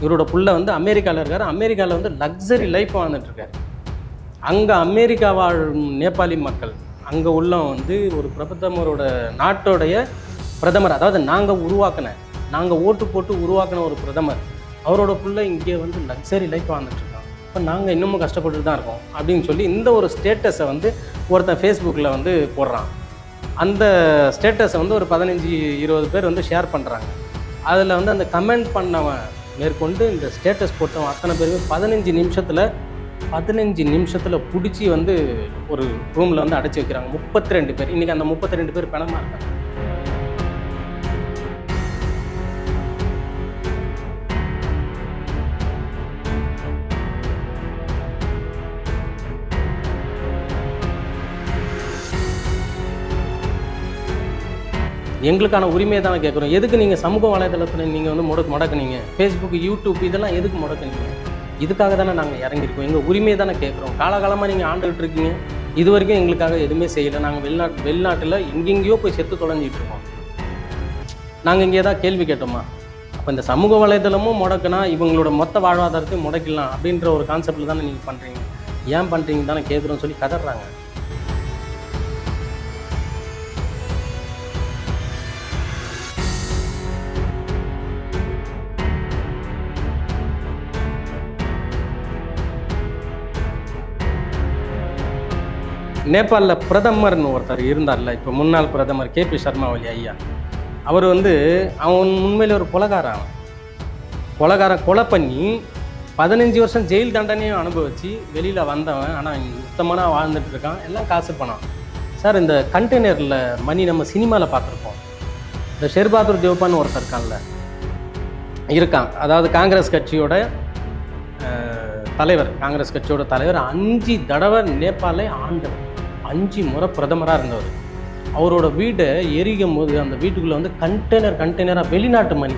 இவரோட புள்ள வந்து அமெரிக்காவில் இருக்கார். அமெரிக்காவில் வந்து லக்ஸரி லைஃப் வாழ்ந்துட்டுருக்காரு. அங்கே அமெரிக்கா வாழும் நேபாளி மக்கள் அங்கே உள்ள வந்து ஒரு பிரதமரோட நாட்டோடைய பிரதமர், அதாவது நாங்கள் ஓட்டு போட்டு உருவாக்கின ஒரு பிரதமர், அவரோட புள்ள இங்கே வந்து லக்ஸரி லைஃப் வாழ்ந்துட்டுருக்காங்க. இப்போ நாங்கள் இன்னமும் கஷ்டப்பட்டு தான் இருக்கோம் அப்படின்னு சொல்லி இந்த ஒரு ஸ்டேட்டஸை வந்து ஒருத்தன் ஃபேஸ்புக்கில் வந்து போடுறான். அந்த ஸ்டேட்டஸை வந்து ஒரு 15-20 பேர் வந்து ஷேர் பண்ணுறாங்க. அதில் வந்து அந்த கமெண்ட் பண்ணவன் மேற்கொண்டு இந்த ஸ்டேட்டஸ் போட்டவன் அத்தனை பேருமே 15 நிமிஷத்தில் பிடிச்சி வந்து ஒரு ரூமில் வந்து அடைச்சி வைக்கிறாங்க. 32 பேர். இன்றைக்கி அந்த 32 பேர் பணமாக இருக்காங்க. எங்களுக்கான உரிமையை தானே கேட்குறோம். எதுக்கு நீங்கள் சமூக வலைதளத்தில் நீங்கள் வந்து முடக்குனீங்க? ஃபேஸ்புக், யூடியூப் இதெல்லாம் எதுக்கு முடக்குனீங்க? இதுக்காக தானே நாங்கள் இறங்கியிருக்கோம். எங்கள் உரிமையை தானே கேட்குறோம். காலகாலமாக நீங்கள் ஆண்டுகிட்டு இருக்கீங்க. இது வரைக்கும் எங்களுக்காக எதுவுமே செய்யலை. நாங்கள் வெளிநாட்டில் எங்கெங்கேயோ போய் செத்து தொலைஞ்சிட்டு இருக்கோம். நாங்கள் இங்கே தான் கேள்வி கேட்டோமா? அப்போ இந்த சமூக வலைதளமும் முடக்குனா இவங்களோட மொத்த வாழ்வாதாரத்தையும் முடக்கலாம் அப்படின்ற ஒரு கான்செப்டில் தானே நீங்கள் பண்ணுறீங்க. ஏன் பண்ணுறீங்க தானே கேட்குறோன்னு சொல்லி கதறாங்க. நேபாளில் பிரதமர்னு ஒருத்தர் இருந்தார்ல, இப்போ முன்னாள் பிரதமர் KP சர்மா ஒலி ஐயா, அவர் வந்து அவன் உண்மையில் ஒரு கொலைகாரன். கொலை பண்ணி 15 வருஷம் ஜெயில் தண்டனையும் அனுபவித்து வெளியில் வந்தவன். ஆனால் சுத்தமான வாழ்ந்துட்டு இருக்கான். எல்லாம் காசு பணம். சார், இந்த கண்டெய்னரில் மணி நம்ம சினிமாவில் பார்த்துருப்போம். இந்த ஷெர்பாதுர் தேவ்பான்னு ஒருத்தர் இருக்கான். அதாவது காங்கிரஸ் கட்சியோட தலைவர் 5 தடவை நேபாளை ஆண்டவர், 5 முறை பிரதமராக இருந்தவர். அவரோட வீடை எரிக்கும் போது அந்த வீட்டுக்குள்ளே வந்து கண்டெய்னராக வெளிநாட்டு மணி.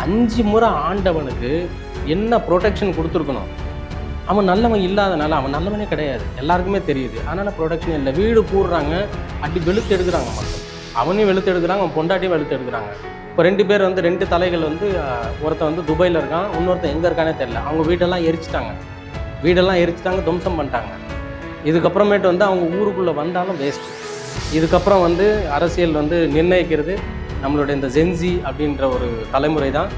5 முறை ஆண்டவனுக்கு என்ன ப்ரொடெக்ஷன் கொடுத்துருக்கணும்? அவன் நல்லவன் இல்லாதனால, அவன் நல்லவனே கிடையாது, எல்லாருக்குமே தெரியுது. அதனால் ப்ரொடெக்ஷன் இல்லை. வீடு கூடுறாங்க, அப்படி வெளுத்து எடுக்கிறாங்க மக்கள். அவனையும் வெளுத்து எடுக்கிறாங்க, அவன் பொண்டாட்டியும் வெளுத்து எடுக்கிறாங்க. இப்போ 2 பேர் வந்து 2 தலைகள் வந்து, ஒருத்தன் வந்து துபாயில் இருக்கான், இன்னொருத்தன் எங்கே இருக்கானே தெரியல. அவங்க வீடெல்லாம் எரிச்சிட்டாங்க, துவம்சம் பண்ணிட்டாங்க. இதுக்கப்புறமேட்டு வந்து அவங்க ஊருக்குள்ளே வந்தாலும் வேஸ்ட். இதுக்கப்புறம் வந்து அரசியல் வந்து நிர்ணயிக்கிறது நம்மளுடைய இந்த ஜென்சி அப்படின்ற ஒரு தலைமுறை தான்.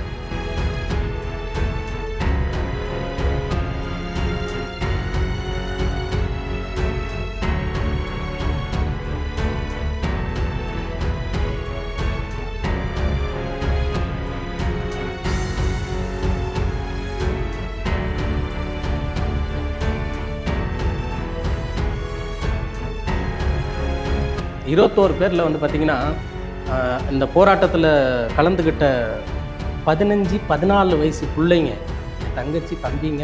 இருபத்தோரு பேரில் வந்து பார்த்திங்கன்னா, இந்த போராட்டத்தில் கலந்துக்கிட்ட 15-14 வயசு பிள்ளைங்க, என் தங்கச்சி, தம்பிங்க.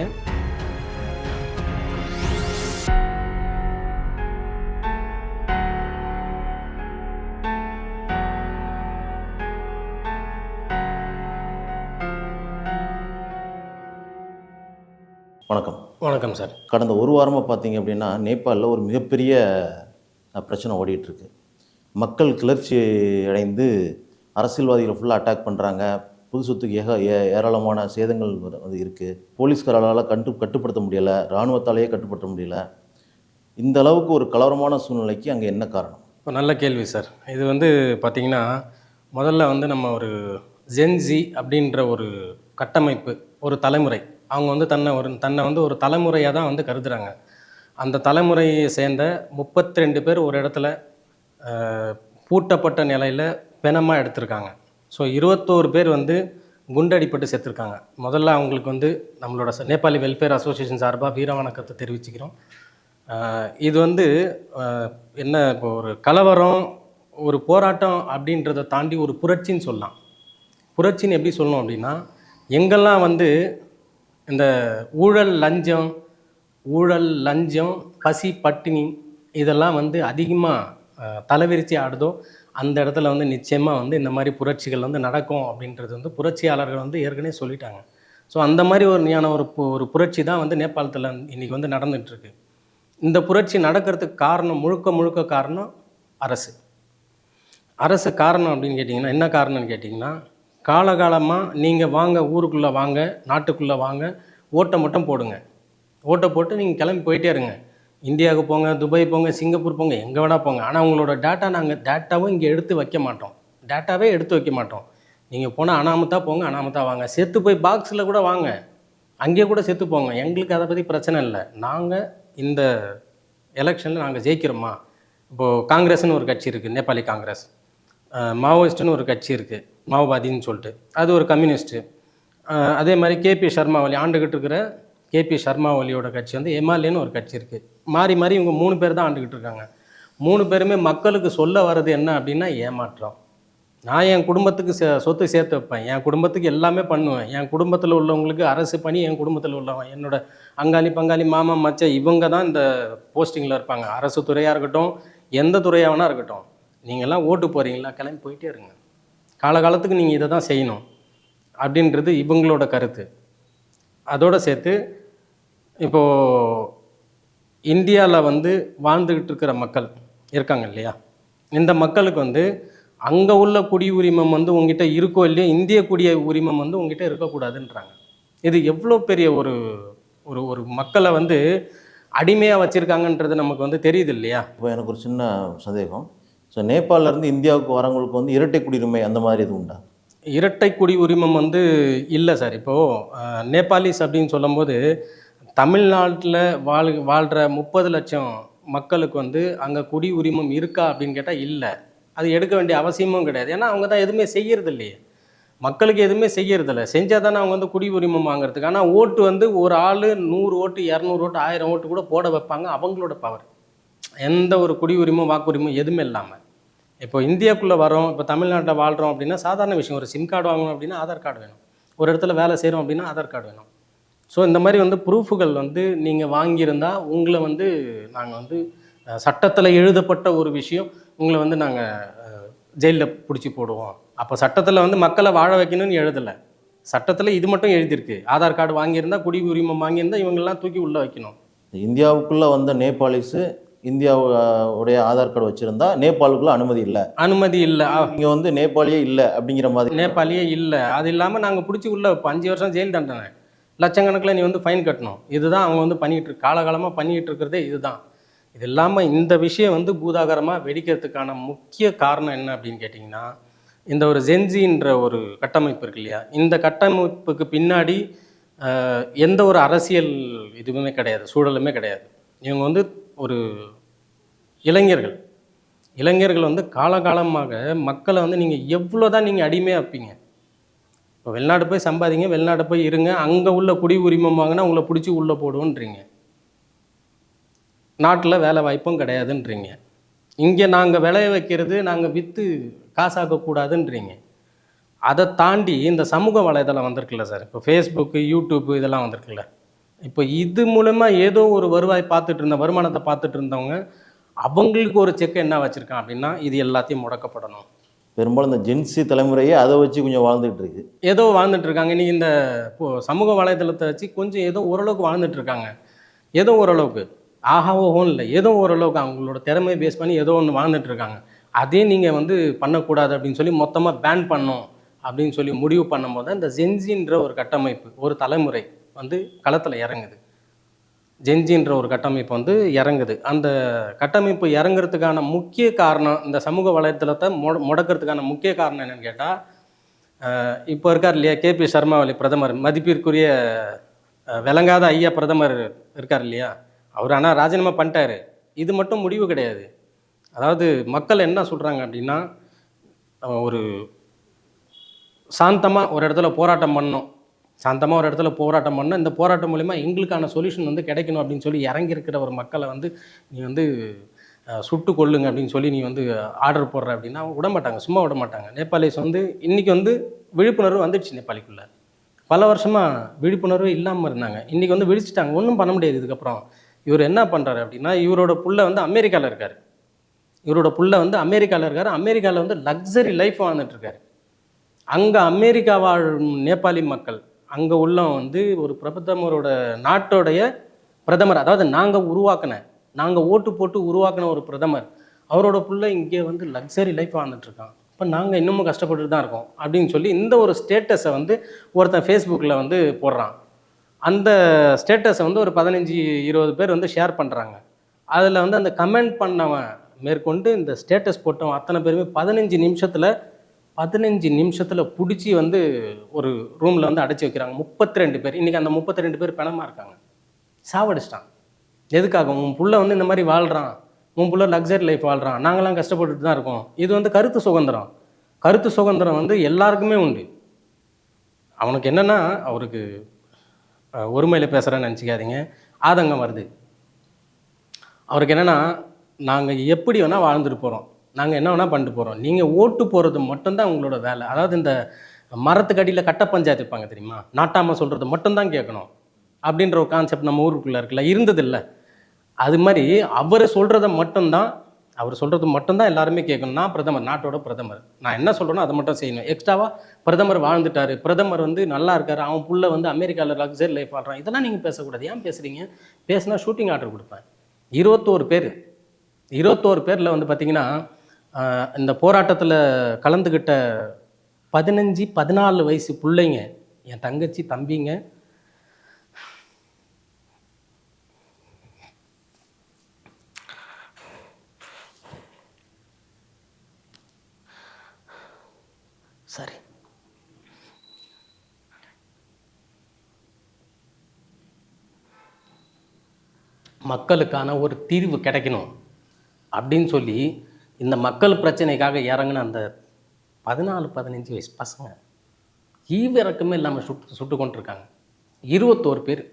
வணக்கம். வணக்கம் சார். கடந்த ஒரு வாரமாக பார்த்தீங்க அப்படின்னா, நேபாளில் ஒரு மிகப்பெரிய பிரச்சனை ஓடிட்டுருக்கு. மக்கள் கிளர்ச்சி அடைந்து அரசியல்வாதிகளை ஃபுல்லாக அட்டாக் பண்ணுறாங்க. பொது சொத்துக்கு ஏராளமான சேதங்கள் வந்து இருக்குது. போலீஸ்காரால் கட்டுப்படுத்த முடியலை, இராணுவத்தாலேயே கட்டுப்படுத்த முடியல. இந்த அளவுக்கு ஒரு கலவரமான சூழ்நிலைக்கு அங்கே என்ன காரணம்? இப்போ நல்ல கேள்வி சார். இது வந்து பார்த்திங்கன்னா, முதல்ல வந்து நம்ம ஒரு ஜென்சி அப்படின்ற ஒரு கட்டமைப்பு, ஒரு தலைமுறை, அவங்க வந்து தன்னை வந்து ஒரு தலைமுறையாக தான் வந்து கருதுகிறாங்க. அந்த தலைமுறையை சேர்ந்த 32 பேர் ஒரு இடத்துல பூட்டப்பட்ட நிலையில் பிணமாக எடுத்திருக்காங்க. ஸோ 21 பேர் வந்து குண்டடிப்பட்டு செத்துருக்காங்க. முதல்ல அவங்களுக்கு வந்து நம்மளோட நேபாளி வெல்ஃபேர் அசோசியேஷன் சார்பாக வீர வணக்கத்தை தெரிவிச்சுக்கிறோம். இது வந்து என்ன, இப்போ ஒரு கலவரம், ஒரு போராட்டம் அப்படின்றத தாண்டி ஒரு புரட்சின்னு சொல்லலாம். புரட்சின்னு எப்படி சொல்லணும் அப்படின்னா, எங்கெல்லாம் வந்து இந்த ஊழல் லஞ்சம், பசி, பட்டினி இதெல்லாம் வந்து அதிகமாக தலைவிரிச்சி ஆடுதோ, அந்த இடத்துல வந்து நிச்சயமாக வந்து இந்த மாதிரி புரட்சிகள் வந்து நடக்கும் அப்படின்றது வந்து புரட்சியாளர்கள் வந்து ஏற்கனவே சொல்லிட்டாங்க. ஸோ அந்த மாதிரி ஒரு புரட்சி தான் வந்து நேபாளத்தில் இன்றைக்கி வந்து நடந்துகிட்ருக்கு. இந்த புரட்சி நடக்கிறதுக்கு காரணம் முழுக்க காரணம் அரசு காரணம் அப்படின்னு கேட்டிங்கன்னா என்ன காரணம்னு கேட்டிங்கன்னா, காலகாலமாக நீங்கள் வாங்க, ஊருக்குள்ளே வாங்க, நாட்டுக்குள்ளே வாங்க, ஓட்டை மட்டும் போடுங்க. ஓட்டை போட்டு நீங்கள் கிளம்பி போயிட்டே இருங்க. இந்தியாவுக்கு போங்க, துபாய் போங்க, சிங்கப்பூர் போங்க, எங்கே வேணா போங்க. ஆனால் உங்களோட நாங்கள் டேட்டாவும் இங்கே எடுத்து வைக்க மாட்டோம். டேட்டாவே எடுத்து வைக்க மாட்டோம். நீங்கள் போனால் அனாமத்தா போங்க, அனாமத்தா வாங்க. செத்து போய் பாக்ஸில் கூட வாங்க, அங்கேயே கூட செத்து போங்க. எங்களுக்கு அதை பற்றி பிரச்சனை இல்லை. நாங்கள் இந்த எலெக்ஷனில் நாங்கள் ஜெயிக்கிறோமா? இப்போது காங்கிரஸ்னு ஒரு கட்சி இருக்குது, நேபாளி காங்கிரஸ். மாவோயிஸ்ட்டுன்னு ஒரு கட்சி இருக்குது, மாவோவாதின்னு சொல்லிட்டு, அது ஒரு கம்யூனிஸ்ட்டு. அதே மாதிரி கேபி சர்மா ஒலி ஆண்டுகிட்டு இருக்கிற கேபி சர்மா ஒலியோட கட்சி வந்து எம்எல்ஏன்னு ஒரு கட்சி இருக்குது. மாறி மாறி இவங்க 3 பேர் தான் ஆண்டுகிட்டு இருக்காங்க. 3 பேருமே மக்களுக்கு சொல்ல வர்றது என்ன அப்படின்னா ஏமாற்றம். நான் என் குடும்பத்துக்கு சொத்து சேர்த்து வைப்பேன், என் குடும்பத்துக்கு எல்லாமே பண்ணுவேன், என் குடும்பத்தில் உள்ளவங்களுக்கு அரசு பணி, என் குடும்பத்தில் உள்ளவன் என்னோட அங்காளி பங்காளி மாமா மச்ச இவங்க தான் இந்த போஸ்டிங்கில் இருப்பாங்க. அரசு துறையாக இருக்கட்டும், எந்த துறையாக வேணா இருக்கட்டும். நீங்கள்லாம் ஓட்டு போகிறீங்களா, கிளம்பி போயிட்டே இருங்க, காலகாலத்துக்கு நீங்கள் இதை தான் செய்யணும் அப்படின்றது இவங்களோட கருத்து. அதோடு சேர்த்து இப்போது இந்தியாவில் வந்து வாழ்ந்துக்கிட்டு இருக்கிற மக்கள் இருக்காங்க இல்லையா, இந்த மக்களுக்கு வந்து அங்கே உள்ள குடி உரிமம் வந்து உங்ககிட்ட இருக்கோ இல்லையோ, இந்திய குடிய உரிமம் வந்து உங்ககிட்ட இருக்கக்கூடாதுன்றாங்க. இது எவ்வளோ பெரிய ஒரு ஒரு ஒரு மக்களை வந்து அடிமையாக வச்சுருக்காங்கன்றது நமக்கு வந்து தெரியுது இல்லையா. இப்போ எனக்கு ஒரு சின்ன சந்தேகம். ஸோ நேபாளிலேருந்து இந்தியாவுக்கு வரவங்களுக்கு வந்து இரட்டை குடியுரிமை அந்த மாதிரி எதுவும் உண்டா? இரட்டை குடி உரிமம் வந்து இல்லை சார். இப்போது நேபாளிஸ் அப்படின்னு சொல்லும்போது தமிழ்நாட்டில் வாழ்கிற 30 லட்சம் மக்களுக்கு வந்து அங்கே குடி உரிமம் இருக்கா அப்படின்னு கேட்டால் இல்லை. அது எடுக்க வேண்டிய அவசியமும் கிடையாது. ஏன்னா அவங்க தான் எதுவுமே செய்கிறது இல்லையே, மக்களுக்கு எதுவுமே செய்கிறதில்ல. செஞ்சால் தானே அவங்க வந்து குடி உரிமம் வாங்குறதுக்கு. ஆனால் ஓட்டு வந்து ஒரு ஆள் 100 ஓட்டு 200 ஓட்டு 1000 ஓட்டு கூட போட வைப்பாங்க, அவங்களோட பவர். எந்த ஒரு குடி உரிமம் வாக்குரிமம் எதுவுமே இல்லாமல். இப்போ இந்தியாவுக்குள்ளே வரோம், இப்போ தமிழ்நாட்டில் வாழ்கிறோம் அப்படின்னா சாதாரண விஷயம். ஒரு சிம் கார்டு வாங்கணும் அப்படின்னா ஆதார் கார்டு வேணும், ஒரு இடத்துல வேலை செய்கிறோம் அப்படின்னா ஆதார் கார்டு வேணும். ஸோ இந்த மாதிரி வந்து ப்ரூஃபுகள் வந்து நீங்கள் வாங்கியிருந்தால் உங்களை வந்து நாங்கள் வந்து சட்டத்தில் எழுதப்பட்ட ஒரு விஷயம், உங்களை வந்து நாங்கள் ஜெயிலில் பிடிச்சி போடுவோம். அப்போ சட்டத்தில் வந்து மக்களை வாழ வைக்கணும்னு எழுதலை, சட்டத்தில் இது மட்டும் எழுதியிருக்கு. ஆதார் கார்டு வாங்கியிருந்தால், குடி உரிமம் வாங்கியிருந்தால் இவங்கெல்லாம் தூக்கி உள்ளே வைக்கணும். இந்தியாவுக்குள்ளே வந்த நேபாளிஸு இந்தியாவுடைய ஆதார் கார்டு வச்சுருந்தா நேபாளுக்குள்ள அனுமதி இல்லை. இங்கே வந்து நேபாளியே இல்லை அப்படிங்கிற மாதிரி. நேபாளியே இல்லை. அது இல்லாமல் நாங்கள் பிடிச்சி உள்ள 5 வருஷம் ஜெயில் தண்டனை, லட்சக்கணக்கில் நீ வந்து ஃபைன் கட்டணும். இதுதான் அவங்க வந்து காலகாலமாக பண்ணிக்கிட்டு இருக்கிறதே இதுதான். இது இல்லாமல் இந்த விஷயம் வந்து பூதாகரமாக வெடிக்கிறதுக்கான முக்கிய காரணம் என்ன அப்படின்னு கேட்டிங்கன்னா, இந்த ஒரு ஜென்சின்ற ஒரு கட்டமைப்பு இருக்கு இல்லையா, இந்த கட்டமைப்புக்கு பின்னாடி எந்த ஒரு அரசியல் இதுவுமே கிடையாது, சூழலுமே கிடையாது. இவங்க வந்து ஒரு இளைஞர்கள் வந்து காலகாலமாக மக்களை வந்து நீங்கள் எவ்வளோ தான் நீங்கள் அடிமையாக வைப்பீங்க. இப்போ வெளிநாடு போய் சம்பாதிங்க, வெளிநாடு போய் இருங்க, அங்கே உள்ள குடி உரிமம் வாங்கினா உங்களை பிடிச்சி உள்ளே போடுவோன்றீங்க. நாட்டில் வேலை வாய்ப்பும் கிடையாதுன்றீங்க. இங்கே நாங்கள் விளைய வைக்கிறது நாங்கள் விற்று காசாக்கக்கூடாதுன்றீங்க. அதை தாண்டி இந்த சமூக வலைதளம் வந்திருக்குல்ல சார், இப்போ ஃபேஸ்புக்கு, யூடியூப்பு இதெல்லாம் வந்திருக்குல்ல, இப்போ இது மூலமாக ஏதோ ஒரு வருமானத்தை பார்த்துட்டு இருந்தவங்க அவங்களுக்கு ஒரு செக் என்ன வச்சுருக்கான் அப்படின்னா, இது எல்லாத்தையும் முடக்கப்படணும். பெரும்பாலும் இந்த ஜென்சி தலைமுறையே அதை வச்சு கொஞ்சம் வாழ்ந்துட்டு இருக்கு, ஏதோ வாழ்ந்துட்டு இருக்காங்க. இன்றைக்கி இந்த சமூக வலைதளத்தை வச்சு கொஞ்சம் ஏதோ ஓரளவுக்கு வாழ்ந்துட்டு இருக்காங்க. ஏதோ ஓரளவுக்கு ஆகாவோவும் இல்லை, ஏதோ ஓரளவுக்கு அவங்களோட திறமையை பேஸ் பண்ணி ஏதோ ஒன்று வாழ்ந்துட்டு இருக்காங்க. அதே நீங்கள் வந்து பண்ணக்கூடாது அப்படின்னு சொல்லி மொத்தமாக பேன் பண்ணோம் அப்படின்னு சொல்லி முடிவு பண்ணும்போது தான் இந்த ஜென்சின்ற ஒரு கட்டமைப்பு, ஒரு தலைமுறை வந்து களத்தில் இறங்குது. ஜென்சின்ற ஒரு கட்டமைப்பு வந்து இறங்குது. அந்த கட்டமைப்பு இறங்குறதுக்கான முக்கிய காரணம், இந்த சமூக வலைத்தளத்தை முடக்கிறதுக்கான முக்கிய காரணம் என்னென்னு கேட்டால், இப்போ இருக்கார் இல்லையா கேபி சர்மா ஒலி பிரதமர், மதிப்பிற்குரிய விளங்காத ஐயா பிரதமர் இருக்கார் இல்லையா, அவர் ஆனால் ராஜினாமா பண்ணிட்டார். இது மட்டும் முடிவு கிடையாது. அதாவது மக்கள் என்ன சொல்கிறாங்க அப்படின்னா, ஒரு சாந்தமாக ஒரு இடத்துல போராட்டம் பண்ணோம், இந்த போராட்டம் மூலிமா எங்களுக்கான சொல்யூஷன் வந்து கிடைக்கணும் அப்படின்னு சொல்லி இறங்கியிருக்கிற ஒரு மக்களை வந்து நீ வந்து சுட்டு கொள்ளுங்க அப்படின்னு சொல்லி நீ வந்து ஆர்டர் போடுற அப்படின்னா விடமாட்டாங்க, சும்மா விடமாட்டாங்க. நேபாளிஸ் வந்து இன்றைக்கி வந்து விழிப்புணர்வு வந்துடுச்சு. நேபாளிக்குள்ளே பல வருஷமாக விழிப்புணர்வு இல்லாமல் இருந்தாங்க. இன்றைக்கி வந்து விழிச்சிட்டாங்க, ஒன்றும் பண்ண முடியாது. இதுக்கப்புறம் இவர் என்ன பண்ணுறாரு அப்படின்னா, இவரோட புள்ள வந்து அமெரிக்காவில் இருக்கார். அமெரிக்காவில் வந்து லக்ஸரி லைஃப் வாழ்ந்துட்டுருக்காரு. அங்கே அமெரிக்கா வாழும் நேபாளி மக்கள் அங்கே உள்ளவன் வந்து ஒரு பிரதமரோட நாட்டோடைய பிரதமர், அதாவது நாங்கள் ஓட்டு போட்டு உருவாக்கின ஒரு பிரதமர், அவரோட புள்ள இங்கே வந்து லக்ஸரி லைஃப் வாழ்ந்துட்டுருக்கான். இப்போ நாங்கள் இன்னமும் கஷ்டப்பட்டு தான் இருக்கோம் அப்படின்னு சொல்லி இந்த ஒரு ஸ்டேட்டஸை வந்து ஒருத்தன் ஃபேஸ்புக்கில் வந்து போடுறான். அந்த ஸ்டேட்டஸை வந்து ஒரு 15-20 பேர் வந்து ஷேர் பண்ணுறாங்க. அதில் வந்து அந்த கமெண்ட் பண்ணவன் மேற்கொண்டு இந்த ஸ்டேட்டஸ் போட்டவன் அத்தனை பேருமே 15 நிமிஷத்தில் பிடிச்சி வந்து ஒரு ரூமில் வந்து அடைச்சி வைக்கிறாங்க. 32 பேர். இன்றைக்கி அந்த 32 பேர் பிணமாக இருக்காங்க. சாவடிச்சிட்டான். எதுக்காக? உன் புள்ள வந்து இந்த மாதிரி வாழ்கிறான், உன் புள்ள லக்ஸரி லைஃப் வாழ்கிறான், நாங்களாம் கஷ்டப்பட்டுட்டு தான் இருக்கோம். இது வந்து கருத்து சுதந்திரம் வந்து எல்லாருக்குமே உண்டு. அவனுக்கு என்னென்னா, அவருக்கு ஒருமையில் பேசுகிறேன்னு நினச்சிக்காதீங்க, ஆதங்கம் வருது. அவருக்கு என்னென்னா, நாங்கள் எப்படி வேணால் வாழ்ந்துட்டு போகிறோம், நாங்கள் என்ன வேணால் பண்ணிட்டு போகிறோம், நீங்கள் ஓட்டு போகிறது மட்டும்தான் உங்களோட வேலை. அதாவது இந்த மரத்துக்கு அடியில் கட்ட பஞ்சாயத்து இருப்பாங்க தெரியுமா, நாட்டாமல் சொல்கிறது மட்டும்தான் கேட்கணும் அப்படின்ற ஒரு கான்செப்ட் நம்ம ஊருக்குள்ளே இருக்குல்ல, இருந்ததில்லை. அது மாதிரி அவர் சொல்கிறது மட்டும்தான் எல்லாருமே கேட்கணும். நான் பிரதமர், நாட்டோட பிரதமர், நான் என்ன சொல்கிறேனோ அதை மட்டும் செய்யணும். எக்ஸ்ட்ராவாக பிரதமர் வாழ்ந்துட்டார், பிரதமர் வந்து நல்லா இருக்கார், அவன் புள்ள வந்து அமெரிக்காவில் லக்ஸரி லைஃப் வாழ்கிறான், இதெல்லாம் நீங்கள் பேசக்கூடாது. ஏன் பேசுகிறீங்க? பேசினா ஷூட்டிங் ஆர்டர் கொடுப்பேன். 21 பேரில் வந்து பார்த்திங்கன்னா, இந்த போராட்டத்தில் கலந்துக்கிட்ட 15-14 வயசு பிள்ளைங்க, என் தங்கச்சி தம்பிங்க, சரி மக்களுக்கான ஒரு தீர்வு கிடைக்கணும் அப்படின்னு சொல்லி இந்த மக்கள் பிரச்சனைக்காக இறங்கின அந்த 14-15 வயசு பசங்க ஈவிரக்கமே இல்லாமல் சுட்டு கொண்டிருக்காங்க. 21 பேர்.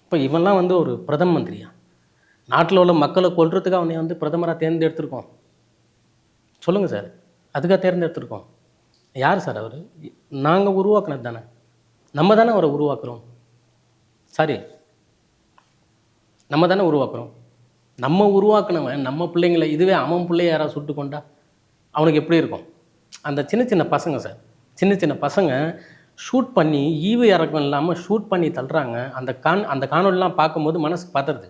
இப்போ இவன்லாம் வந்து ஒரு பிரதம மந்திரியா? நாட்டில் உள்ள மக்களை கொல்றதுக்கு அவனை வந்து பிரதமராக தேர்ந்தெடுத்திருக்கோம். சொல்லுங்கள் சார், அதுக்காக தேர்ந்தெடுத்திருக்கோம். யார் சார் அவர்? நாங்கள் உருவாக்குனது தானே, நம்ம தானே அவரை உருவாக்குறோம். சாரி, நம்ம தானே உருவாக்குறோம். நம்ம உருவாக்குனவன் நம்ம பிள்ளைங்களை, இதுவே அவன் பிள்ளைய யாராவது சுட்டு கொண்டா அவனுக்கு எப்படி இருக்கும்? அந்த சின்ன பசங்க சார், சின்ன பசங்க ஷூட் பண்ணி ஈவு இறக்கம் இல்லாமல் ஷூட் பண்ணி தள்ளுறாங்க. அந்த காணொலிலாம் பார்க்கும்போது மனசு பதறுது.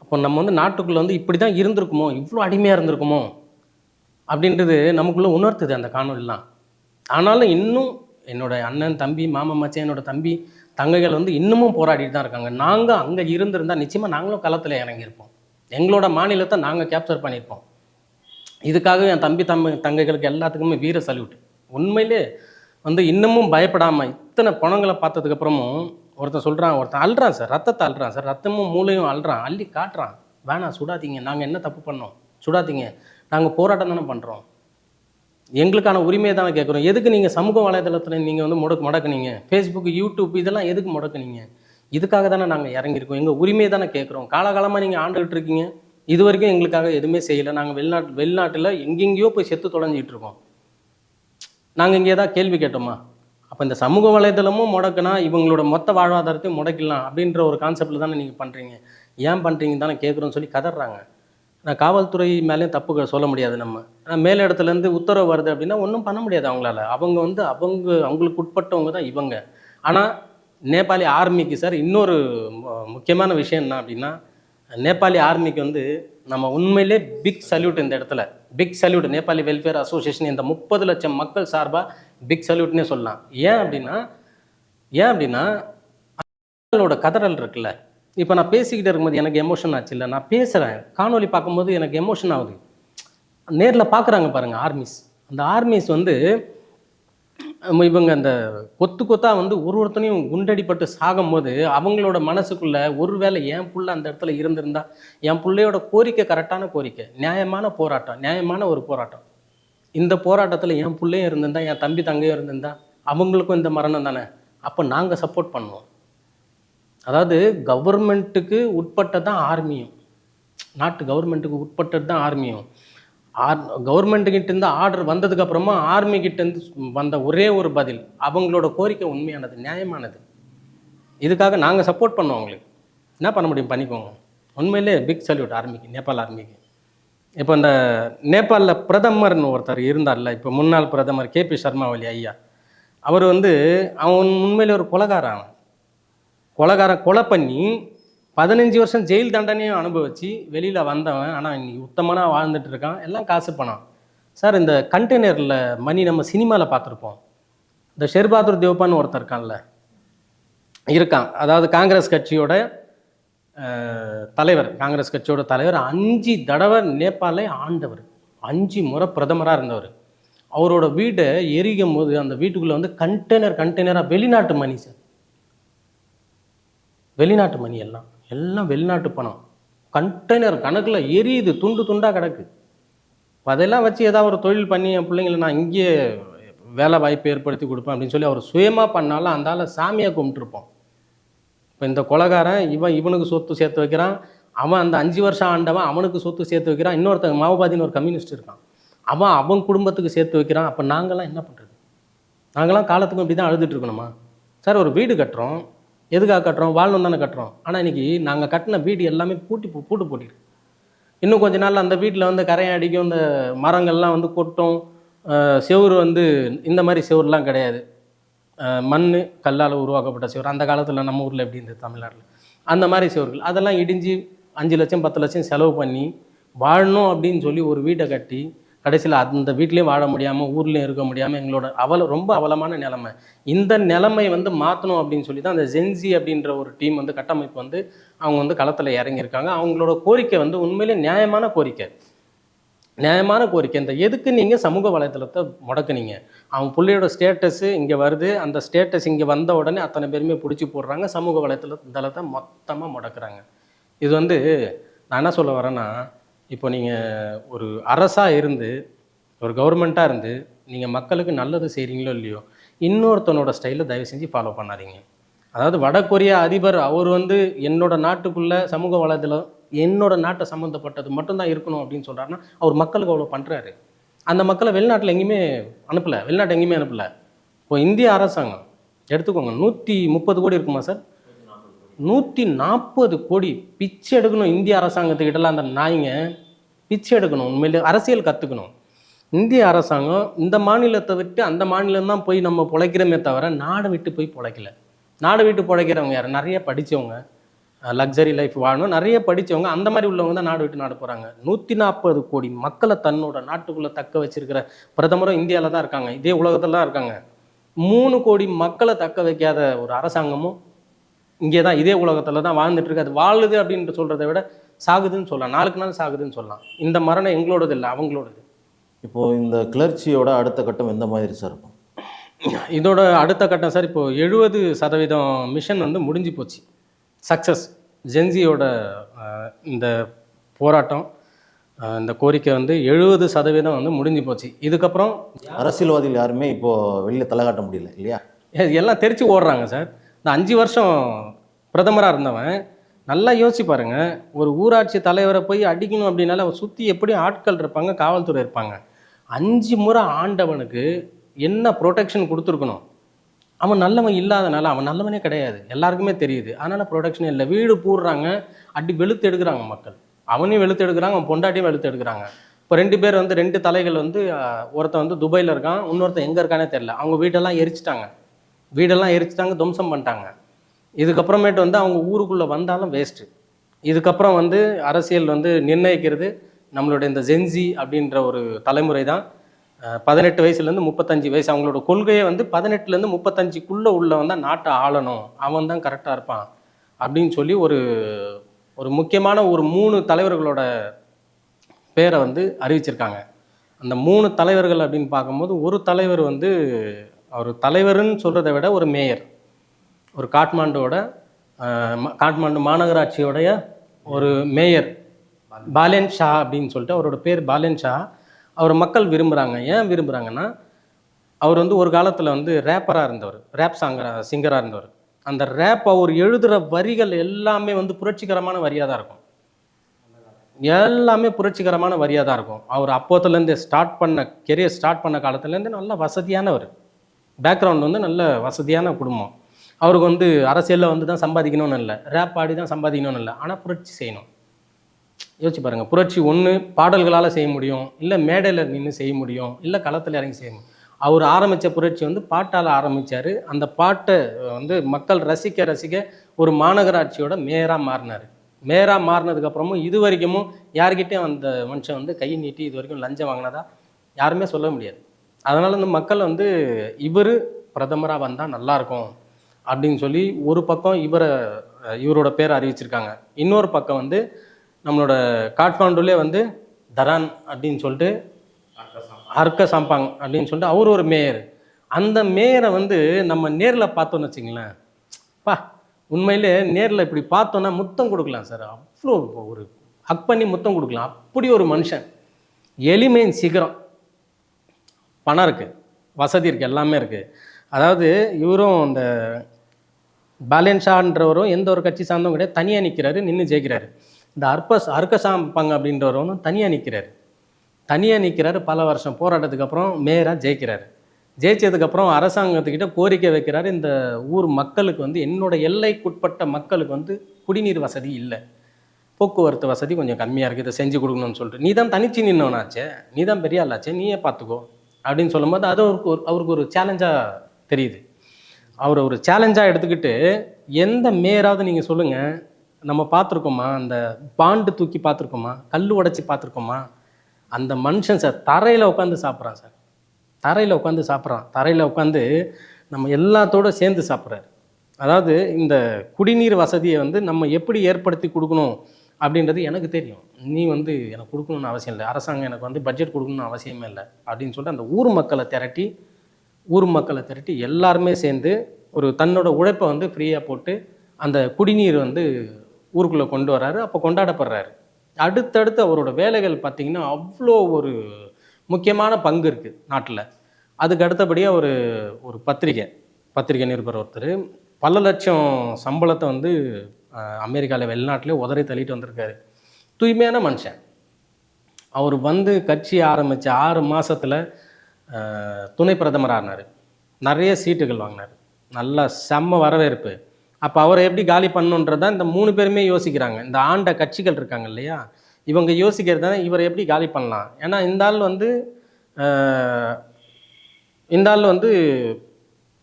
அப்போ நம்ம வந்து நாட்டுக்குள்ளே வந்து இப்படி தான் இருந்திருக்குமோ, இவ்வளோ அடிமையாக இருந்திருக்குமோ அப்படின்றது நமக்குள்ளே உணர்த்துது அந்த காணொலிலாம். ஆனாலும் இன்னும் என்னோடய அண்ணன், தம்பி, மாமா, மச்சான், என்னோடய தம்பி, தங்கைகள் வந்து இன்னமும் போராடிட்டு தான் இருக்காங்க. நாங்கள் அங்கே இருந்திருந்தால் நிச்சயமாக நாங்களும் களத்தில் இறங்கியிருப்போம். எங்களோட மாநிலத்தை நாங்கள் கேப்சர் பண்ணியிருப்போம். இதுக்காக என் தங்கைகளுக்கு எல்லாத்துக்குமே வீர சல்யூட். உண்மையிலே வந்து இன்னமும் பயப்படாமல் இத்தனை பணங்களை பார்த்ததுக்கப்புறமும் ஒருத்தன் அழுறான் சார், ரத்தத்தை அழுறான் சார், ரத்தமும் மூளையும் அழுறான், அள்ளி காட்டுறான். வேணாம், சுடாதீங்க, நாங்கள் என்ன தப்பு பண்ணோம், சுடாதீங்க, நாங்கள் போராட்டம் தானே பண்ணுறோம், எங்களுக்கான உரிமையை தானே கேட்குறோம். எதுக்கு நீங்கள் சமூக வலைதளத்தில் நீங்கள் வந்து முடக்குனீங்க, ஃபேஸ்புக், யூடியூப் இதெல்லாம் எதுக்கு முடக்குனீங்க? இதுக்காக தானே நாங்கள் இறங்கியிருக்கோம், எங்கள் உரிமையை தானே கேட்குறோம். காலகாலமாக நீங்கள் ஆண்டுகிட்டு இருக்கீங்க, இது வரைக்கும் எங்களுக்காக எதுவுமே செய்யலை. நாங்கள் வெளிநாட்டில் எங்கெங்கேயோ போய் செத்து தொலைஞ்சிக்கிட்டு இருக்கோம். நாங்கள் இங்கே ஏதாவது கேள்வி கேட்டோமா? அப்போ இந்த சமூக வலைதளமும் முடக்குனா இவங்களோட மொத்த வாழ்வாதாரத்தையும் முடக்கலாம் அப்படின்ற ஒரு கான்செப்டில் தானே நீங்கள் பண்ணுறீங்க. ஏன் பண்ணுறீங்க தானே கேட்குறோன்னு சொல்லி கதறாங்க. நான் காவல்துறை மேலேயும் தப்பு சொல்ல முடியாது நம்ம. ஆனால் மேல் இடத்துலேருந்து உத்தரவு வருது அப்படின்னா ஒன்றும் பண்ண முடியாது அவங்களால. அவங்க வந்து அவங்களுக்கு உட்பட்டவங்க தான் இவங்க. ஆனால் நேபாளி ஆர்மிக்கு சார் இன்னொரு முக்கியமான விஷயம் என்ன அப்படின்னா, நேபாளி ஆர்மிக்கு வந்து நம்ம உண்மையிலே பிக் சல்யூட். இந்த இடத்துல big salute. Nepali welfare association இந்த 30 லட்சம் மக்கள் சார்பாக பிக் சல்யூட்னே சொல்லலாம். ஏன் அப்படின்னா அவங்களோட கதறல் இருக்குல்ல. இப்போ நான் பேசிக்கிட்டு இருக்கும்போது எனக்கு எமோஷன் ஆச்சு இல்லை, நான் பேசுகிறேன், காணொலி பார்க்கும்போது எனக்கு எமோஷன் ஆகுது. நேரில் பார்க்குறாங்க பாருங்கள் ஆர்மிஸ். அந்த ஆர்மிஸ் வந்து இவங்க அந்த கொத்தாக வந்து ஒருத்தனையும் குண்டடிப்பட்டு சாகும்போது அவங்களோட மனசுக்குள்ளே ஒருவேளை என் புள்ள அந்த இடத்துல இருந்திருந்தா, என் பிள்ளையோட கோரிக்கை கரெக்டான கோரிக்கை, நியாயமான ஒரு போராட்டம், இந்த போராட்டத்தில் என் பிள்ளையும் இருந்திருந்தா, என் தம்பி தங்கையும் இருந்திருந்தா, அவங்களுக்கும் இந்த மரணம் தானே, அப்போ நாங்கள் சப்போர்ட் பண்ணுவோம். அதாவது கவர்மெண்ட்டுக்கு உட்பட்டது தான் ஆர்மியும், நாட்டு கவர்மெண்ட்டுக்கு உட்பட்டது தான் ஆர்மியும். கவர்மெண்ட்டுக்கிட்ட இருந்து ஆர்டர் வந்ததுக்கப்புறமா ஆர்மிக்கிட்டேருந்து வந்த ஒரே ஒரு பதில், அவங்களோட கோரிக்கை உண்மையானது, நியாயமானது, இதுக்காக நாங்கள் சப்போர்ட் பண்ணோம். அவங்களுக்கு என்ன பண்ண முடியும், பண்ணிக்கோங்க. உண்மையிலே பிக் சல்யூட் ஆர்மிக்கு, நேபாள் ஆர்மிக்கு. இப்போ இந்த நேபாளில் பிரதமர்னு ஒருத்தர் இருந்தார்ல, இப்போ முன்னாள் பிரதமர் KP சர்மா ஒலி ஐயா, அவர் வந்து அவன் உண்மையிலே ஒரு கொலைகாரன். கொலை பண்ணி 15 வருஷம் ஜெயில் தண்டனையும் அனுபவிச்சு வெளியில் வந்தவன். ஆனால் இன்னைக்கு உத்தமனாக வாழ்ந்துட்டு இருக்கான். எல்லாம் காசு பணம். சார் இந்த கண்டெய்னரில் மணி நம்ம சினிமாவில் பார்த்துருப்போம். இந்த ஷெர்பாதுர் தேவ்பான்னு ஒருத்தர் இருக்கான். அதாவது காங்கிரஸ் கட்சியோட தலைவர். காங்கிரஸ் கட்சியோட தலைவர் 5 தடவை நேபாளை ஆண்டவர். 5 முறை பிரதமராக இருந்தவர். அவரோட வீடை எரிக்கும் போது அந்த வீட்டுக்குள்ளே வந்து கண்டெய்னராக வெளிநாட்டு மணி சார். வெளிநாட்டு மணி எல்லாம் வெளிநாட்டு பணம். கண்டெய்னர் கணக்கில் எரியுது, துண்டு துண்டாக கிடக்கு. அதெல்லாம் வச்சு ஏதாவது ஒரு தொழில் பண்ணி என் பிள்ளைங்களை நான் இங்கேயே வேலை வாய்ப்பு ஏற்படுத்தி கொடுப்பேன் அப்படின்னு சொல்லி அவர் சுயமாக பண்ணாலும் அந்த ஆளை சாமியாக கும்பிட்டுருப்போம். இப்போ இந்த கொலைகாரன் இவனுக்கு சொத்து சேர்த்து வைக்கிறான். அவன் அந்த 5 வருஷம் ஆண்டவன் அவனுக்கு சொத்து சேர்த்து வைக்கிறான். இன்னொருத்தங்க மாவோபாதின்னு ஒரு கம்யூனிஸ்ட் இருக்கான், அவன் குடும்பத்துக்கு சேர்த்து வைக்கிறான். அப்போ நாங்களாம் என்ன பண்ணுறது? நாங்களாம் காலத்துக்கும் இப்படி தான் அழுதுட்டு இருக்கணுமா சார்? ஒரு வீடு கட்டுறோம், எதுக்காக கட்டுறோம்? வாழணும் தானே கட்டுறோம். ஆனால் இன்றைக்கி நாங்கள் கட்டின வீடு எல்லாமே பூட்டு போட்டிருக்கு. இன்னும் கொஞ்ச நாள் அந்த வீட்டில் வந்து கரையை அடிக்கும், இந்த மரங்கள்லாம் வந்து கொட்டும். செவுறு வந்து இந்த மாதிரி செவுறுலாம் கிடையாது, மண் கல்லால் உருவாக்கப்பட்ட செவுறு. அந்த காலத்தில் நம்ம ஊரில் எப்படி இருந்தது தமிழ்நாட்டில், அந்த மாதிரி செவர்கள் அதெல்லாம் இடிஞ்சு 5 லட்சம் 10 லட்சம் செலவு பண்ணி வாழணும் அப்படின்னு சொல்லி ஒரு வீட்டை கட்டி கடைசியில் அந்த வீட்லேயும் வாழ முடியாமல் ஊர்லேயும் இருக்க முடியாமல் எங்களோட ரொம்ப அவலமான நிலைமை. இந்த நிலைமை வந்து மாற்றணும் அப்படின்னு சொல்லி தான் அந்த ஜென்சி அப்படின்ற ஒரு டீம் வந்து கட்டமைப்பு வந்து அவங்க வந்து களத்தில் இறங்கியிருக்காங்க. அவங்களோட கோரிக்கை வந்து உண்மையிலே நியாயமான கோரிக்கை. இந்த எதுக்கு நீங்கள் சமூக வலைதளத்தை முடக்குனீங்க? அவன் பிள்ளையோட ஸ்டேட்டஸு இங்கே வருது, அந்த ஸ்டேட்டஸ் இங்கே வந்த உடனே அத்தனை பேருமே பிடிச்சி போடுறாங்க, சமூக வலைதளத்தை மொத்தமாக முடக்குறாங்க. இது வந்து நான் என்ன சொல்ல வரேன்னா, இப்போ நீங்கள் ஒரு அரசாக இருந்து, ஒரு கவர்மெண்ட்டாக இருந்து நீங்கள் மக்களுக்கு நல்லது செய்கிறீங்களோ இல்லையோ, இன்னொருத்தனோட ஸ்டைலை தயவு செஞ்சு ஃபாலோ பண்ணாதீங்க. அதாவது வடகொரியா அதிபர் அவர் வந்து என்னோட நாட்டுக்குள்ளே சமூக வலைதளம் என்னோட நாட்டை சம்மந்தப்பட்டது மட்டும்தான் இருக்கணும் அப்படின்னு சொல்கிறாருன்னா அவர் மக்களுக்கு அவ்வளோ பண்ணுறாரு. அந்த மக்களை வெளிநாட்டில் எங்கேயுமே அனுப்பலை. இப்போ இந்திய அரசாங்கம் எடுத்துக்கோங்க, 130 கோடி இருக்குமா சார்? 140 கோடி பிச்சை எடுக்கணும் இந்திய அரசாங்கத்துக்கிட்டலாம். அந்த நாய்ங்க பிச்சை எடுக்கணும், உண்மையிலே அரசியல் கற்றுக்கணும். இந்திய அரசாங்கம் இந்த மாநிலத்தை விட்டு அந்த மாநிலம்தான் போய் நம்ம பிழைக்கிறோமே தவிர நாடை விட்டு போய் பிழைக்கல. நாடை விட்டு பிழைக்கிறவங்க யார்? நிறைய படித்தவங்க, லக்ஸரி லைஃப் வாழணும், நிறைய படித்தவங்க, அந்த மாதிரி உள்ளவங்க தான் நாடு விட்டு நாடு போகிறாங்க. 140 கோடி மக்களை தன்னோட நாட்டுக்குள்ளே தக்க வச்சிருக்கிற பிரதமரும் இந்தியாவில் தான் இருக்காங்க, இதே உலகத்தில் தான் இருக்காங்க. 3 கோடி மக்களை தக்க வைக்காத ஒரு அரசாங்கமும் இங்கே தான் இதே உலகத்தில் தான் வாழ்ந்துட்டு இருக்கு. அது வாழுது அப்படின்ட்டு சொல்கிறத விட சாகுதுன்னு சொல்லலாம், நாளுக்கு நாள் சாகுதுன்னு சொல்லலாம். இந்த மரணம் எங்களோடது இல்லை, அவங்களோடது. இப்போது இந்த கிளர்ச்சியோட அடுத்த கட்டம் எந்த மாதிரி சார் இருக்கும்? இதோட அடுத்த கட்டம் சார், இப்போது 70% மிஷன் வந்து முடிஞ்சு போச்சு, சக்ஸஸ். ஜென்சியோட இந்த போராட்டம், இந்த கோரிக்கை வந்து 70% வந்து முடிஞ்சு போச்சு. இதுக்கப்புறம் அரசியல்வாதிகள் யாருமே இப்போது வெளியில் தலை காட்ட முடியல இல்லையா? எல்லாம் தெரிச்சு ஓடுறாங்க சார். இந்த 5 வருஷம் பிரதமராக இருந்தவன் நல்லா யோசிச்சு பாருங்க, ஒரு ஊராட்சி தலைவரை போய் அடிக்கணும் அப்படின்னால அவன் சுற்றி எப்படி ஆட்கள் இருப்பாங்க, காவல்துறை இருப்பாங்க. 5 முறை ஆண்டவனுக்கு என்ன ப்ரொடெக்ஷன் கொடுத்துருக்கணும்? அவன் நல்லவன் இல்லாதனால, அவன் நல்லவனே கிடையாது, எல்லாருக்குமே தெரியுது. அதனால் ப்ரொடெக்ஷனே இல்லை. வீடு பூடுறாங்க, அடி வெளுத்து எடுக்கிறாங்க மக்கள். அவனையும் வெளுத்து எடுக்கிறாங்க, அவன் பொண்டாட்டியும் வெளுத்து எடுக்கிறாங்க. இப்போ 2 பேர் வந்து 2 தலைகள் வந்து, ஒருத்தன் வந்து துபாயில் இருக்கான், இன்னொருத்தன் எங்கே இருக்கானே தெரில. அவங்க வீடெல்லாம் எரிச்சிட்டாங்க, துவம்சம் பண்ணிட்டாங்க. இதுக்கப்புறமேட்டு வந்து அவங்க ஊருக்குள்ளே வந்தாலும் வேஸ்ட்டு. இதுக்கப்புறம் வந்து அரசியல் வந்து நிர்ணயிக்கிறது நம்மளுடைய இந்த ஜென்சி அப்படின்ற ஒரு தலைமுறை தான். 18 வயசுலேருந்து 35 வயசு அவங்களோட கொள்கையை வந்து 18லேருந்து 35க்குள்ளே உள்ளவன் தான் நாட்டை ஆளணும், அவன் தான் கரெக்டாக இருப்பான் அப்படின்னு சொல்லி ஒரு முக்கியமான ஒரு 3 தலைவர்களோட பேரை வந்து அறிவிச்சிருக்காங்க. அந்த 3 தலைவர்கள் அப்படின்னு பார்க்கும்போது, ஒரு தலைவர் வந்து அவர் தலைவர்னு சொல்கிறத விட ஒரு மேயர், ஒரு காட்மாண்டு மாநகராட்சியோடைய ஒரு மேயர் பாலேன் ஷா அப்படின்னு சொல்லிட்டு, அவரோட பேர் பாலேன் ஷா. அவர் மக்கள் விரும்புகிறாங்க. ஏன் விரும்புகிறாங்கன்னா, அவர் வந்து ஒரு காலத்தில் வந்து ரேப்பராக இருந்தவர், ரேப் சிங்கராக இருந்தவர். அந்த ரேப் அவர் எழுதுகிற வரிகள் எல்லாமே வந்து புரட்சிகரமான வரியாக தான் இருக்கும். அவர் அப்போத்துலேருந்து கெரியர் ஸ்டார்ட் பண்ண காலத்துலேருந்து நல்ல வசதியானவர், பேக்ரவுண்ட் வந்து நல்ல வசதியான குடும்பம். அவருக்கு வந்து அரசியலில் வந்து தான் சம்பாதிக்கணும்னு இல்லை, ரேப் ஆடி தான் சம்பாதிக்கணும்னு இல்லை, ஆனால் புரட்சி செய்யணும். யோசிச்சு பாருங்கள், புரட்சி ஒன்று பாடல்களால் செய்ய முடியும், இல்லை மேடையில் நின்று செய்ய முடியும், இல்லை களத்தில் இறங்கி செய்ய முடியும். அவர் ஆரம்பித்த புரட்சி வந்து பாட்டால் ஆரம்பித்தார். அந்த பாட்டை வந்து மக்கள் ரசிக்க ரசிக்க ஒரு மாநகராட்சியோட மேயராக மாறினார். மேயராக மாறினதுக்கப்புறமும் இது வரைக்கும் யார்கிட்டையும் அந்த மனுஷன் வந்து கை நீட்டி இது வரைக்கும் லஞ்சம் வாங்கினதா யாருமே சொல்ல முடியாது. அதனால் இந்த மக்கள் வந்து இவர் பிரதமராக வந்தால் நல்லாயிருக்கும் அப்படின்னு சொல்லி ஒரு பக்கம் இவரோட பேரை அறிவிச்சிருக்காங்க. இன்னொரு பக்கம் வந்து நம்மளோட காட்மாண்டுலே வந்து தரான் அப்படின்னு சொல்லிட்டு ஹர்க சாம்பாங் அப்படின்னு சொல்லிட்டு அவர் ஒரு மேயர். அந்த மேயரை வந்து நம்ம நேரில் பார்த்தோன்னு வச்சிங்களேன், பா உண்மையிலே நேரில் இப்படி பார்த்தோன்னா முத்தம் கொடுக்கலாம் சார். அவ்வளோ ஒரு ஹக் பண்ணி முத்தம் கொடுக்கலாம். அப்படி ஒரு மனுஷன். எளிமையின் சிகரம். பணம் இருக்குது, வசதி இருக்குது, எல்லாமே இருக்குது. அதாவது இவரும் இந்த பாலேன்ஷான்றவரும் எந்த ஒரு கட்சி சார்ந்தவங்க கிடையாது, தனியாக நிற்கிறாரு, நின்று ஜெயிக்கிறாரு. இந்த ஹர்க சாம்பாங் அப்படின்றவரும் தனியாக நிற்கிறாரு. பல வருஷம் போராட்டத்துக்கு அப்புறம் மேயராக ஜெயிக்கிறாரு. ஜெயிச்சதுக்கப்புறம் அரசாங்கத்துக்கிட்ட கோரிக்கை வைக்கிறாரு, இந்த ஊர் மக்களுக்கு வந்து என்னோட எல்லைக்குட்பட்ட மக்களுக்கு வந்து குடிநீர் வசதி இல்லை, போக்குவரத்து வசதி கொஞ்சம் கம்மியாக இருக்குது, இதை செஞ்சு கொடுக்கணும்னு சொல்லிட்டு, நீ தான் தனிச்சு நின்னவனாச்சே, நீ தான் பெரிய ஆளாச்சே, நீயே பார்த்துக்கோ அப்படின்னு சொல்லும்போது அது அவருக்கு ஒரு சேலஞ்சாக தெரியுது. அவரை ஒரு சேலஞ்சாக எடுத்துக்கிட்டு எந்த மேயராவது நீங்கள் சொல்லுங்கள், நம்ம பார்த்துருக்கோமா, அந்த பாண்டு தூக்கி பார்த்துருக்கோமா, கல் உடைச்சி பார்த்துருக்கோமா? அந்த மனுஷன் சார் தரையில் உட்காந்து சாப்பிட்றான் சார். தரையில் உட்காந்து நம்ம எல்லாத்தோடு சேர்ந்து சாப்பிட்றாரு. அதாவது இந்த குடிநீர் வசதியை வந்து நம்ம எப்படி ஏற்படுத்தி கொடுக்கணும் அப்படின்றது எனக்கு தெரியும், நீ வந்து எனக்கு கொடுக்கணுன்னு அவசியம் இல்லை, அரசாங்கம் எனக்கு வந்து பட்ஜெட் கொடுக்கணுன்னு அவசியமே இல்லை அப்படின்னு சொல்லிட்டு அந்த ஊர் மக்களை திரட்டி எல்லாருமே சேர்ந்து ஒரு தன்னோட உழைப்பை வந்து ஃப்ரீயாக போட்டு அந்த குடிநீர் வந்து ஊருக்குள்ளே கொண்டு வர்றாரு. அப்போ கொண்டாடப்படுறாரு. அடுத்தடுத்து அவரோட வேலைகள் பார்த்திங்கன்னா அவ்வளோ ஒரு முக்கியமான பங்கு இருக்குது நாட்டில். அதுக்கு அடுத்தபடியாக ஒரு பத்திரிகை நிருபர் ஒருத்தர் பல லட்சம் சம்பளத்தை வந்து அமெரிக்காவில் வெளிநாட்டிலே உதறி தள்ளிட்டு வந்திருக்காரு. தூய்மையான மனுஷன். அவர் வந்து கட்சி ஆரம்பித்த 6 மாதத்தில் துணை பிரதமர் ஆனார். நிறைய சீட்டுகள் வாங்கினார். நல்லா செம்ம வரவேற்பு. அப்போ அவரை எப்படி காலி பண்ணணுன்றதான் இந்த 3 பேருமே யோசிக்கிறாங்க. இந்த ஆண்ட கட்சிகள் இருக்காங்க இல்லையா, இவங்க யோசிக்கிறது தானே இவரை எப்படி காலி பண்ணலாம். ஏன்னா இந்த ஆள் வந்து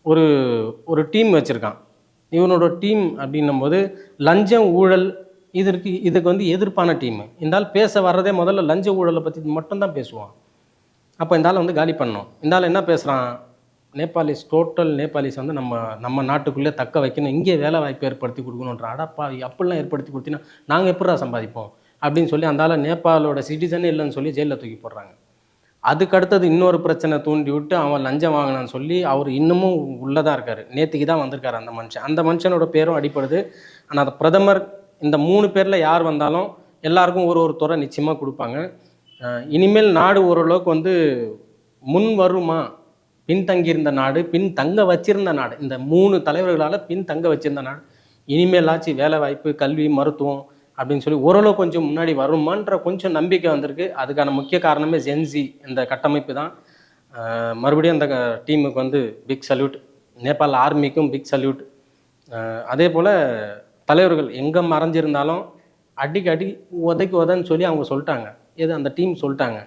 ஒரு டீம் வச்சுருக்கான். இவனோட டீம் அப்படின்னும் போது லஞ்சம் ஊழல் இதுக்கு வந்து எதிர்ப்பான டீமு. இந்த ஆள் பேச வர்றதே முதல்ல லஞ்ச ஊழலை பற்றி மட்டும்தான் பேசுவான். அப்போ இந்த ஆளை வந்து காலி பண்ணணும். இந்த ஆள் என்ன பேசுகிறான், டோட்டல் நேபாளிஸ் வந்து நம்ம நாட்டுக்குள்ளே தக்க வைக்கணும், இங்கே வேலை வாய்ப்பு ஏற்படுத்தி கொடுக்கணுன்ற. அடப்பா அப்படிலாம் ஏற்படுத்தி கொடுத்தீங்கன்னா நாங்கள் எப்படா சம்பாதிப்போம் அப்படின்னு சொல்லி அந்த ஆளை நேபாளோட சிட்டிசனே இல்லைன்னு சொல்லி ஜெயிலில் தூக்கி போடுறாங்க. அதுக்கு அடுத்தது இன்னொரு பிரச்சனை தூண்டி விட்டு அவன் லஞ்சம் வாங்கினான்னு சொல்லி அவர் இன்னமும் உள்ளதாக இருக்கார். நேற்றுக்கு தான் வந்திருக்காரு அந்த மனுஷனோட பேரும் அடிப்படுது. ஆனால் அந்த பிரதமர் இந்த 3 பேரில் யார் வந்தாலும் எல்லாருக்கும் ஒரு துறை நிச்சயமாக கொடுப்பாங்க. இனிமேல் நாடு ஓரளவுக்கு வந்து முன் வருமா, பின்தங்கியிருந்த நாடு, பின்தங்க வச்சிருந்த நாடு, இந்த 3 தலைவர்களால் பின்தங்க வச்சிருந்த நாடு இனிமேலாச்சு வேலை வாய்ப்பு, கல்வி, மருத்துவம் அப்படின்னு சொல்லி ஓரளவு கொஞ்சம் முன்னாடி வருமான்ற கொஞ்சம் நம்பிக்கை வந்திருக்கு. அதுக்கான முக்கிய காரணமே ஜென்சி இந்த கட்டமைப்பு தான். மறுபடியும் அந்த டீமுக்கு வந்து பிக் சல்யூட். நேபாள் ஆர்மிக்கும் பிக் சல்யூட். அதே போல் தலைவர்கள் எங்கே மறைஞ்சிருந்தாலும் அடிக்கு உதைன்னு சொல்லி அவங்க சொல்லிட்டாங்க. அந்த டீம் சொல்லிட்டாங்க,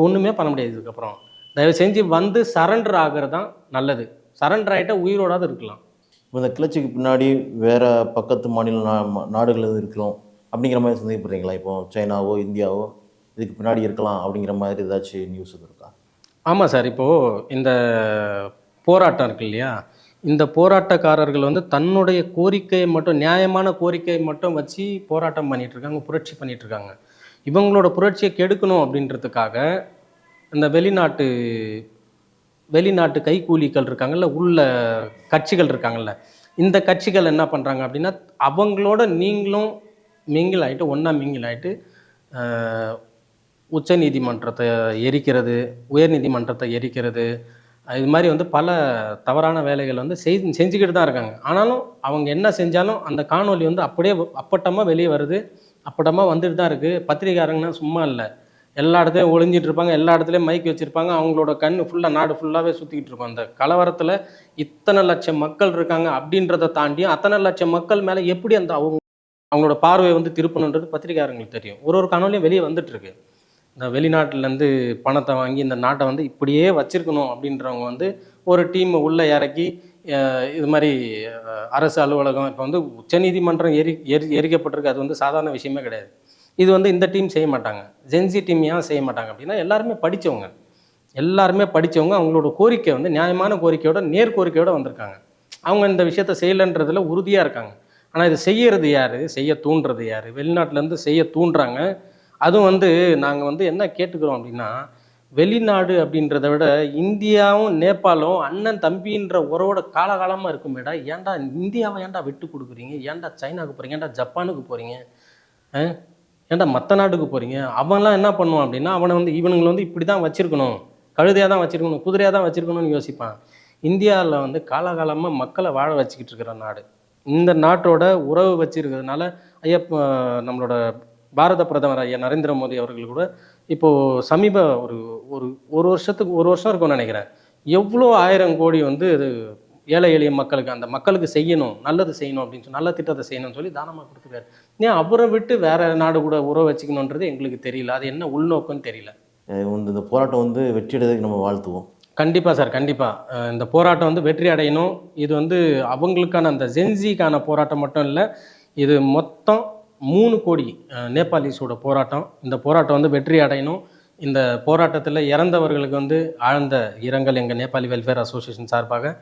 ஒன்றுமே பண்ண முடியாது. இதுக்கப்புறம் தயவு செஞ்சு வந்து சரண்டர் ஆகிறது தான் நல்லது. சரண்டர் ஆகிட்டால் உயிரோடாது இருக்கலாம். இந்த கிளர்ச்சிக்கு பின்னாடி வேறு பக்கத்து மாநில நாடுகள் இருக்கலாம் அப்படிங்கிற மாதிரி சந்தேகப்படுறீங்களா? இப்போ சைனாவோ இந்தியாவோ இதுக்கு பின்னாடி இருக்கலாம் அப்படிங்கிற மாதிரி ஏதாச்சும் நியூஸ் இருக்கா? ஆமாம் சார். இப்போது இந்த போராட்டம் இருக்கு இல்லையா, இந்த போராட்டக்காரர்கள் வந்து தன்னுடைய கோரிக்கையை மட்டும், நியாயமான கோரிக்கையை மட்டும் வச்சு போராட்டம் பண்ணிகிட்ருக்காங்க, புரட்சி பண்ணிகிட்ருக்காங்க. இவங்களோட புரட்சியை கெடுக்கணும் அப்படின்றதுக்காக இந்த வெளிநாட்டு கைக்கூலிகள் இருக்காங்கல்ல, உள்ள கட்சிகள் இருக்காங்கல்ல, இந்த கட்சிகள் என்ன பண்ணுறாங்க அப்படின்னா அவங்களோட நீங்களும் மிங்கிள் ஆகிட்டு உச்ச நீதிமன்றத்தை எரிக்கிறது, உயர் நீதிமன்றத்தை எரிக்கிறது, இது மாதிரி வந்து பல தவறான வேலைகள் வந்து செஞ்சுக்கிட்டு தான் இருக்காங்க. ஆனாலும் அவங்க என்ன செஞ்சாலும் அந்த காணொலி வந்து அப்படியே அப்பட்டமாக வெளியே வருது, அப்பட்டமாக வந்துட்டு தான் இருக்குது. பத்திரிகாரங்கன்னா சும்மா இல்லை, எல்லா இடத்துலையும் ஒளிஞ்சிட்டு இருப்பாங்க, எல்லா இடத்துலையும் மைக் வச்சுருப்பாங்க. அவங்களோட கண் ஃபுல்லாக நாடு ஃபுல்லாகவே சுற்றிக்கிட்டு இருக்கும். அந்த கலவரத்தில் இத்தனை லட்சம் மக்கள் இருக்காங்க அப்படின்றத தாண்டியும் அத்தனை லட்சம் மக்கள் மேலே எப்படி அவங்களோட பார்வை வந்து திருப்பணுன்றது பத்திரிகாரங்களுக்கு தெரியும். ஒரு காணொலியும் வெளியே வந்துட்டுருக்கு. இந்த வெளிநாட்டிலேருந்து பணத்தை வாங்கி இந்த நாட்டை வந்து இப்படியே வச்சிருக்கணும் அப்படின்றவங்க வந்து ஒரு டீம் உள்ளே இறக்கி இது மாதிரி அரசு அலுவலகம் இப்போ வந்து உச்சநீதிமன்றம் எரிக்கப்பட்டிருக்கு. அது வந்து சாதாரண விஷயமே கிடையாது. இது வந்து இந்த டீம் செய்ய மாட்டாங்க. ஜென்சி டீம் ஏன் செய்ய மாட்டாங்க அப்படின்னா எல்லாருமே படித்தவங்க அவங்களோட கோரிக்கை வந்து நியாயமான கோரிக்கையோட நேர்கோரிக்கையோடு வந்திருக்காங்க. அவங்க இந்த விஷயத்த செய்யலைன்றதுல உறுதியாக இருக்காங்க. ஆனால் இது செய்யறது யார், செய்ய தூண்டுறது யார்? வெளிநாட்டிலேருந்து செய்ய தூண்டுறாங்க. அதுவும் வந்து நாங்கள் வந்து என்ன கேட்டுக்கிறோம் அப்படின்னா, வெளிநாடு அப்படின்றத விட இந்தியாவும் நேபாளும் அண்ணன் தம்பின்ற உறவோட காலகாலமாக இருக்குமேடா. ஏன்டா இந்தியாவை ஏன்டா விட்டு கொடுக்குறீங்க? ஏன்டா சைனாவுக்கு போகிறீங்க? ஏன்டா ஜப்பானுக்கு போகிறீங்க? ஏன்டா மற்ற நாட்டுக்கு போகிறீங்க? அவன்லாம் என்ன பண்ணுவான் அப்படின்னா, அவனை வந்து இவனுங்களை வந்து இப்படி தான் வச்சுருக்கணும், கழுதையாக தான் வச்சுருக்கணும், குதிரையாக தான் வச்சுருக்கணும்னு யோசிப்பான். இந்தியாவில் வந்து காலகாலமாக மக்களை வாழ வச்சுக்கிட்டு இருக்கிற நாடு. இந்த நாட்டோட உறவு வச்சுருக்கிறதுனால ஐயா நம்மளோட பாரத பிரதமர் ஐயா நரேந்திர மோடி அவர்கள் கூட இப்போது சமீப ஒரு ஒரு ஒரு வருஷம் இருக்கும்னு நினைக்கிறேன். எவ்வளோ 1000 கோடி வந்து இது ஏழை எளிய மக்களுக்கு, அந்த மக்களுக்கு செய்யணும், நல்லது செய்யணும் அப்படின்னு சொல்லி, நல்ல திட்டத்தை செய்யணும்னு சொல்லி தானமாக கொடுத்துருக்காரு. ஏன் அவரை விட்டு வேறு நாடு கூட உறவு வச்சுக்கணுன்றது எங்களுக்கு தெரியல. அது என்ன உள்நோக்கம்னு தெரியல. இந்த போராட்டம் வந்து வெற்றியடைறதுக்கு நம்ம வாழ்த்துவோம். கண்டிப்பாக சார், கண்டிப்பாக இந்த போராட்டம் வந்து வெற்றி அடையணும். இது வந்து அவங்களுக்கான அந்த ஜென்சிக்கான போராட்டம் மட்டும் இல்லை, இது மொத்தம் 3 கோடி நேபாளிஸோட போராட்டம். இந்த போராட்டம் வந்து வெற்றி அடையணும். இந்த போராட்டத்தில் இறந்தவர்களுக்கு வந்து ஆழ்ந்த இரங்கல் எங்கள் நேபாளி வெல்ஃபேர் அசோசியேஷன் சார்பாக.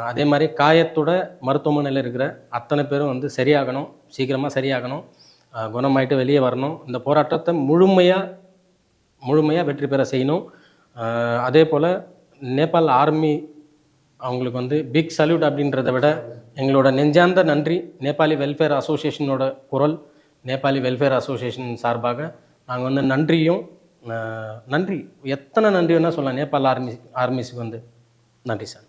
அதே மாதிரி காயத்தோட மருத்துவமனையில் இருக்கிற அத்தனை பேரும் வந்து சரியாகணும், சீக்கிரமாக சரியாகணும், குணமாயிட்டு வெளியே வரணும். இந்த போராட்டத்தை முழுமையாக வெற்றி பெற செய்யணும். அதே போல் நேபாள் ஆர்மி அவங்களுக்கு வந்து பிக் சல்யூட் அப்படின்றத விட எங்களோட நெஞ்சார்ந்த நன்றி. நேபாளி வெல்ஃபேர் அசோசியேஷனோட குரல், நேபாளி வெல்ஃபேர் அசோசியேஷன் சார்பாக நாங்கள் வந்து நன்றி எத்தனை நன்றி வேணால் சொல்லலாம் நேபாள் ஆர்மிஸுக்கு வந்து. நன்றி சார்.